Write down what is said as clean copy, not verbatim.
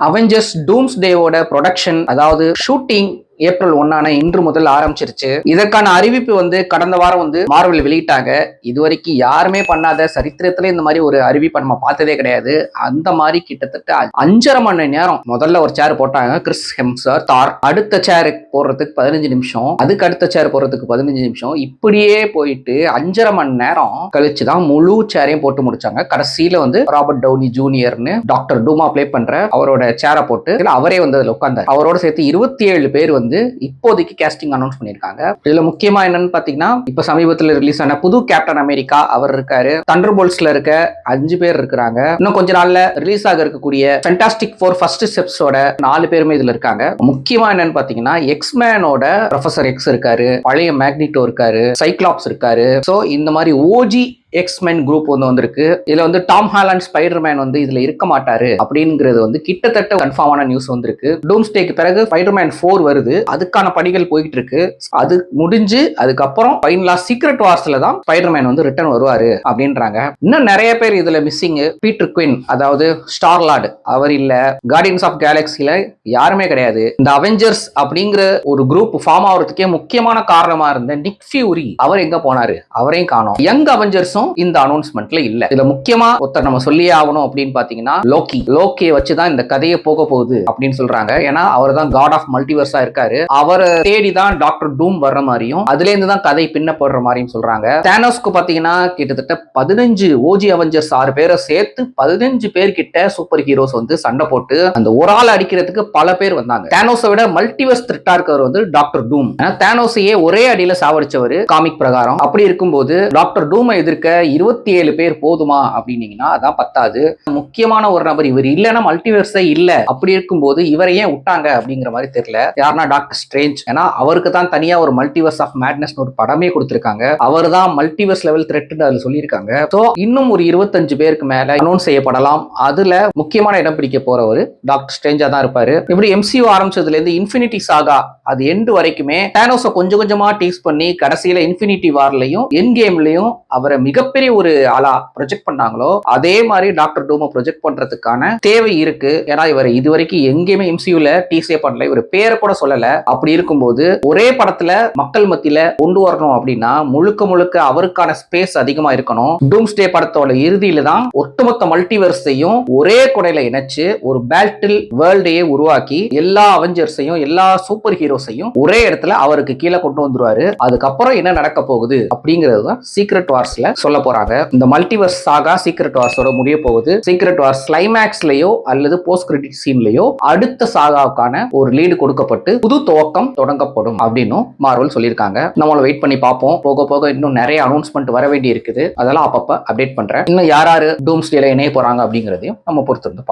Avengers டூம்ஸ்டேவோட production, அதாவது shooting April 1 இன்று முதல் ஆரம்பிச்சிருச்சு. இதற்கான அறிவிப்பு கடந்த வாரம் மார்வல் வெளியிட்டாங்க. இதுவரைக்கும் யாருமே பண்ணாத சரித்திரத்துல இந்த மாதிரி ஒரு அறிவிப்பை நம்ம பார்த்ததே கிடையாது. அந்த மாதிரி கிட்டத்தட்ட 5.5 மணி நேரம் முதல்ல ஒரு சேர் போட்டாங்க, கிறிஸ் ஹெம்ஸ்வொர்த் தார். அடுத்த சேர் போடுறதுக்கு 15 நிமிஷம், அதுக்கு அடுத்த சேர் போடுறதுக்கு 15 நிமிஷம், இப்படியே போயிட்டு 5.5 மணி நேரம் கழிச்சுதான் முழு சேரையும் போட்டு முடிச்சாங்க. கடைசியில ராபர்ட் டவுனி ஜூனியர்னு டாக்டர் டூமா பிளே பண்ற அவரோட சேரை போட்டு அவரே அதுல உட்கார்ந்தார். அவரோட சேர்த்து 27 பேர் இப்போதைக்கு கேஸ்டிங் அனௌன்ஸ் பண்ணிருக்காங்க. இதுல முக்கியமா என்னன்னு பாத்தீங்கன்னா, இப்ப சமீபத்தில் ரிலீஸ் ஆன புது கேப்டன் அமெரிக்கா அவர் இருக்காரு. தண்டர்போல்ட்ஸ்ல இருக்க 5 பேர் இருக்காங்க. இன்னும் கொஞ்ச நாள்ல ரிலீஸ் ஆக இருக்கக்கூடிய ஃபேண்டாஸ்டிக் ஃபோர் ஃபர்ஸ்ட் ஸ்டெப்ஸோட 4 பேருமே இதுல இருக்காங்க. முக்கியமா என்னன்னு பாத்தீங்கன்னா, எக்ஸ்மேனோட ப்ரொஃபசர் எக்ஸ் இருக்காரு, பழைய மேக்னிட்டோ இருக்காரு, சைக்ளாப்ஸ் இருக்காரு. சோ இந்த மாதிரி ஓஜி எக்ஸ்மென் குரூப் வந்திருக்கு. இதுல டாம் ஹாலண்ட் ஸ்பைடர்மேன் இதுல இருக்க மாட்டாரு அப்படிங்கிறது கிட்டத்தட்ட கன்ஃபார்மான நியூஸ் வந்திருக்கு. டூம்ஸ்டேக்கு பிறகு ஸ்பைடர்மேன் 4 வருது. அதுக்கான படிகள் போயிட்டு இருக்கு. அது முடிஞ்சு அதுக்கப்புறம் ஃபைனலா சீக்ரெட் வார்ஸ்ல தான் ஸ்பைடர்மேன் ரிட்டர்ன் வருவாரு அப்படின்றாங்க. இன்னும் நிறைய பேர் இதுல மிஸ்ஸிங். பீட்டர் குயின், அதாவது ஸ்டார் லார்ட், அவர் இல்ல. கார்டியன்ஸ் ஆஃப் கேலக்சில யாருமே கிடையாது. இந்த அவெஞ்சர்ஸ் அப்படிங்கிற ஒரு குரூப் ஃபார்ம் ஆகிறதுக்கே முக்கியமான காரணமா இருந்த நிக் ஃபியூரி, அவர் எங்க போனாரு? அவரையும் காணோம். யங் அவெஞ்சர்ஸ் இந்த அனௌன்ஸ்மெண்ட்ல இல்ல. இதுல முக்கியமா ஒருத்தர் நம்ம சொல்லியே ஆகணும் அப்படின்னு பாத்தீங்கன்னா, லோக்கியை வச்சுதான் இந்த கதையை போக போகுது அப்படின்னு சொல்றாங்க. ஏன்னா அவர் தான் காட் ஆஃப் மல்டிவர்ஸா இருக்காரு. அவரை தேடி தான் டாக்டர் டூம் வர்ற மாதிரியும் அதுல இருந்து தான் கதை பின்னப்படுற மாதிரியும் சொல்றாங்க. தானோஸ்க்கு பாத்தீங்கன்னா கிட்டத்தட்ட 15 ஓஜி அவெஞ்சர்ஸ் 6 பேரை சேர்த்து 15 பேர் கிட்ட சூப்பர் ஹீரோஸ் சண்டை போட்டு அந்த ஒரு ஆள் அடிக்கிறதுக்கு பல பேர் வந்தாங்க. தானோஸை விட மல்டிவர்ஸ் த்ரெட்டா இருக்கவர் டாக்டர் டூம். தானோஸையே ஒரே அடியில சாவடிச்சவர் காமிக் பிரகாரம். அப்படி இருக்கும்போது டாக்டர் டூமை எதிர்க்க 27 பேர் போதுமா அப்படின்னீங்கன்னா அதான் பத்தாது. முக்கியமான ஒரு நபர் இவர் இல்லைன்னா மல்டிவர்ஸே இல்ல. அப்படி இருக்கும்போது இவரை ஏன் விட்டாங்க அப்படிங்கிற மாதிரி தெரியல. யாருன்னா டாக்டர் ஸ்ட்ரேஞ்ச். ஏன்னா அவருக்கு தான் தனியா ஒரு மல்டிவர்ஸ் ஆஃப் மேட்னஸ் ஒரு படமே கொடுத்திருக்காங்க. அவர் தான் மல்டிவர்ஸ் லெவல் த்ரெட் அதுல சொல்லியிருக்காங்க. சோ இன்னும் ஒரு 25 பேருக்கு மேல அனௌன்ஸ் செய்யப்படலாம். அதுல முக்கியமான இடம் பிடிக்க போறவர் டாக்டர் ஸ்ட்ரேஞ்சா தான் இருப்பாரு. இப்படி MCU ஆரம்பிச்சதுல இருந்து இன்ஃபினிட்டி சாகா அது எண்டு வரைக்குமே தானோஸை கொஞ்சம் கொஞ்சமா டீஸ் பண்ணி கடைசியில இன்ஃபினிட்டி வார்லயும் எண்ட் கேம்லயும் அவரை மிகப்பெரிய ஒரு ஆளா ப்ரொஜெக்ட் பண்ணாங்களோ அதே மாதிரி டாக்டர் டூமை ப்ரொஜெக்ட் பண்றதுக்கான தேவை இருக்கு. ஏன்னா இவர் இதுவரைக்கும் எங்கேயுமே MCUல டீஸே பண்ணல, இவர் பேரை கூட சொல்லல. அப்படி இருக்கும்போது ஒரே படத்துல மக்கள் மத்தியில கொண்டு வரணும் அப்படின்னா முழுக்க முழுக்க அவருக்கான ஸ்பேஸ் அதிகமா இருக்கணும். டூம்ஸ்டே படத்தோட இறுதியில தான் ஒட்டுமொத்த மல்டிவர்ஸையும் ஒரே குடையில இணைச்சு ஒரு பேட்டில் வேர்ல்டையே உருவாக்கி எல்லா அவெஞ்சர்ஸையும் எல்லா சூப்பர் ஹீரோஸையும் ஒரே இடத்துல அவருக்கு கீழே கொண்டு வந்துருவாரு. அதுக்கப்புறம் என்ன நடக்க போகுது அப்படிங்கிறது தான் சீக்ரெட் வார்ஸ்ல சொல்ல போறாங்க. இந்த மல்டிவர்ஸ் சாகா சீக்ரெட் வார்ஸோட முடிய போகுது. சீக்ரெட் வார்ஸ் கிளைமேக்ஸ்லயோ அல்லது போஸ்ட் கிரெடிட் சீன்லயோ அடுத்த சாகாவுக்கான ஒரு லீடு கொடுக்கப்பட்டு புது துவக்கம் தொடங்கப்படும் அப்படின்னு மார்வல் சொல்லியிருக்காங்க. நம்மள வெயிட் பண்ணி பார்ப்போம். போக போக இன்னும் நிறைய அனௌன்ஸ்மெண்ட் வர வேண்டி இருக்குது. அதெல்லாம் அப்பப்ப அப்டேட் பண்றேன். இன்னும் யார் டூம்ஸ்டேல இணைய போறாங்க அப்படிங்கிறதையும் நம்ம பொறுத்திருந்து பார்ப்போம்.